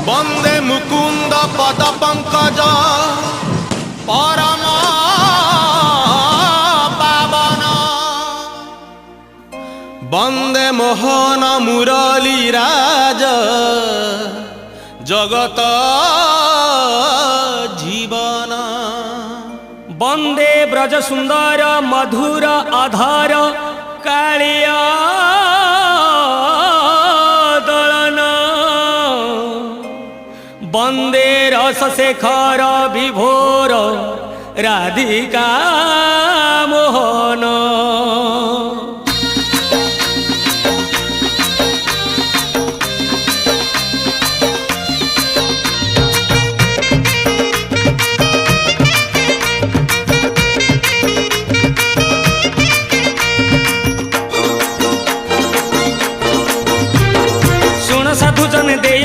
বন্দে মুকুন্দ পদ পঙ্কজ পরম পাবন বন্দে মোহন মুরলী রাজ জগত জীবন বন্দে ব্রজ সুন্দর মধুর অধর কালিয়া দলন বন্দে রস শেখর বিভোর রাধিকা মোহন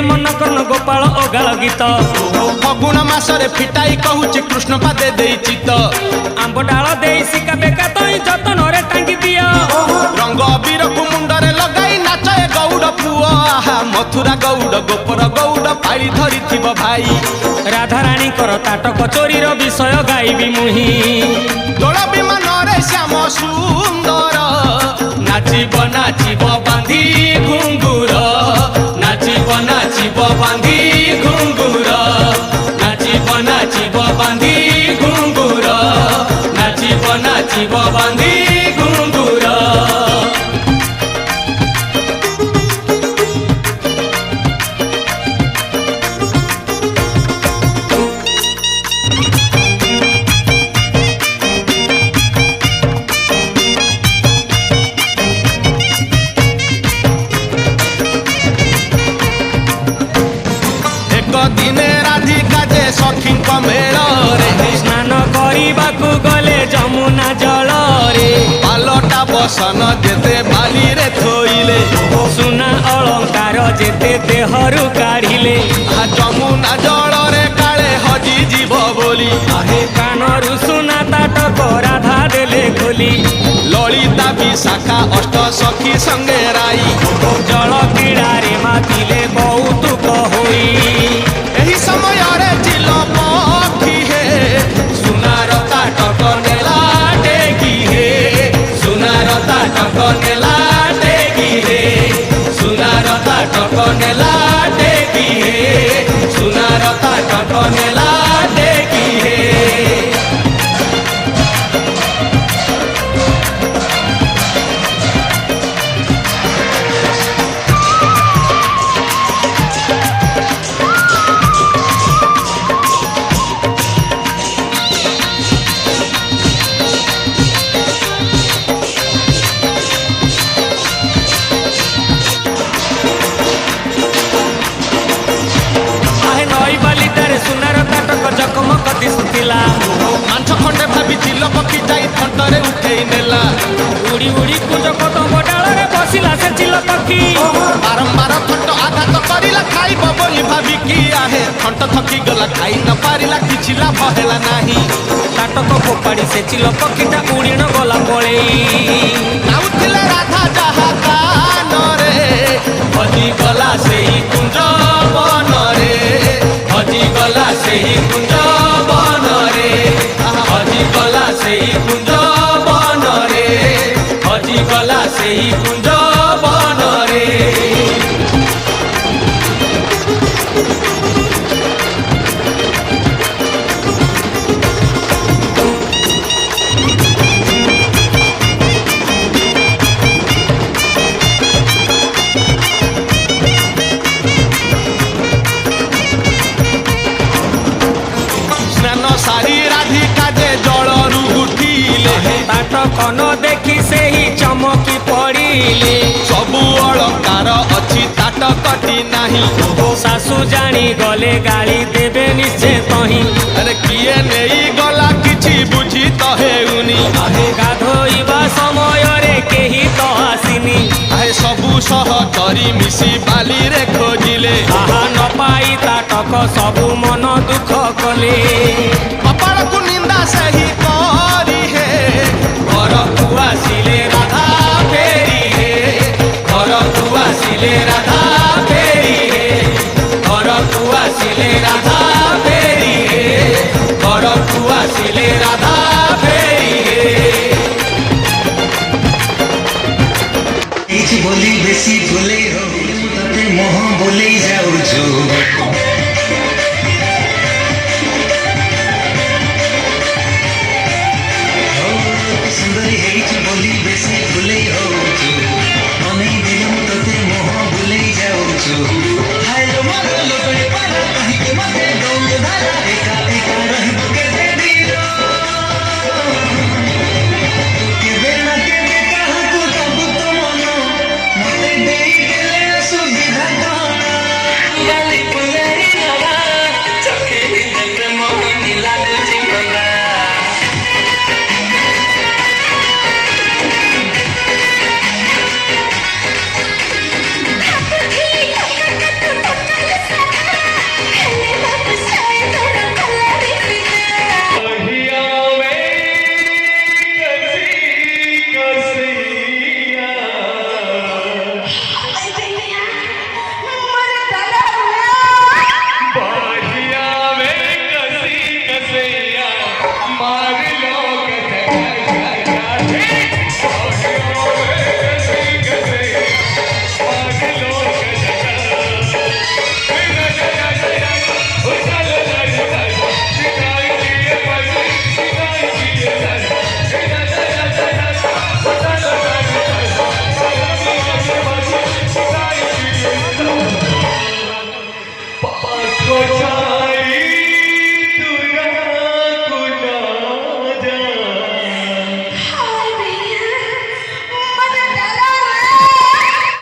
मन कर्ण गोपाल ओगाल गीत फगुण मासरे फिटाई कहूची कृष्ण पादे देई चित आंब डाल देई सिका बेका तई जतन रे टांगी दिया रंग अबीर को मुंडरे लगाई नाचे गौड़ पुओ आहा मथुरा गौड़ गोपर गौड़ पाई धरी थिब भाई राधा रानी कर ताटक चोरीर विषय गाइबी मुही दोल विमान रे श्याम सुंदर नाचिब नाचिब बांधी घुंगुर नाचिब नाचिब बांधी घुंगुर नाचिब नाचिब बांधी घुंगुर नाचिब नाचिब बांधी घुंगुर दिने राधिका जे सखी मेल रे स्नान करने गले जमुना जल रे पालटा बसन जेते बाली रे थोइले सुना अलंकार जेते देहरु काढ़िले जमुना जल रे काले हजी जीव बोली आहे कानरु सुना ताटक राधा देले खोली ललिता विशाखा अष्ट सखी संगे राई जल क्रीड़ा रे मातिले कौतुक होई एही समय रे चिल पखी हे सुनार ताटक नेला टेकी हे सुनार ताटक नेला टेकी हे सुनार ताटक नेला टेकी हे सुनार ताटक नेला टेकी हे मांछ खंडे भाभी चिल पक्षी जाई थंटरे उठेई नेला उड़ी उड़ी कुंज कदम डाल रे बसिला से चिल पक्षी बारंबार थंट आघात करिला खाइब बोली भाभी की आहे थंट थकी गला खाई न पारिला किछि लाभ हेला नाही ताटक फोपाड़ी से चिल पक्षीटा उड़ीण गला पळेई नाउथिले राधा जहा कान रे हजी गला सेही कुंज बन रे हजी गला सेही कुंज बन रे हजी गला सेही कुंज बन रे हजी गला सेही कुंज बन रे सारी राधिका जे जलरू उठिले ताटक न देखी से ही चमकी पड़िले सबु अलंकार अच्छी ताटकटी नाही सासु जानी गले गाली देवे निश्चय तही अरे किए नहीं गला किछि बुझी तो हेउनी गाधोइबा समय रे केही तो आसिनी आहे सबु सहचरी मिसी बाली रे खोजिले आहा न पाई ताटक सबु मन दुख कले कपाल को निंदा सही करी हे घर को आसिले राधा फेरी हे घर को आसिले राधा फेरी हे घर को ଆସିଲେ ରାଧା ଫେରିରେ ଘରକୁ ଆସିଲେ ରାଧା ଫେରିରେ এইছি বলি বেশি ভুলেই হোক তাতে মোহ বলেই যাউଛୁ সুন্দরী ହେଇଛି ବୋଲି ବେଶୀ ଭୁଲେଇ ହଉଛୁ ଅନେଇ ଦିନ ତତେ ମୋହ ଭୁଲେଇ ଯାଉଛୁ ହାୟ ଲୋ ମୋର ଲୋଟରେ ପାରା କାହିଁକି ମତେ ଦଉଛୁ ଧାରା ଏକା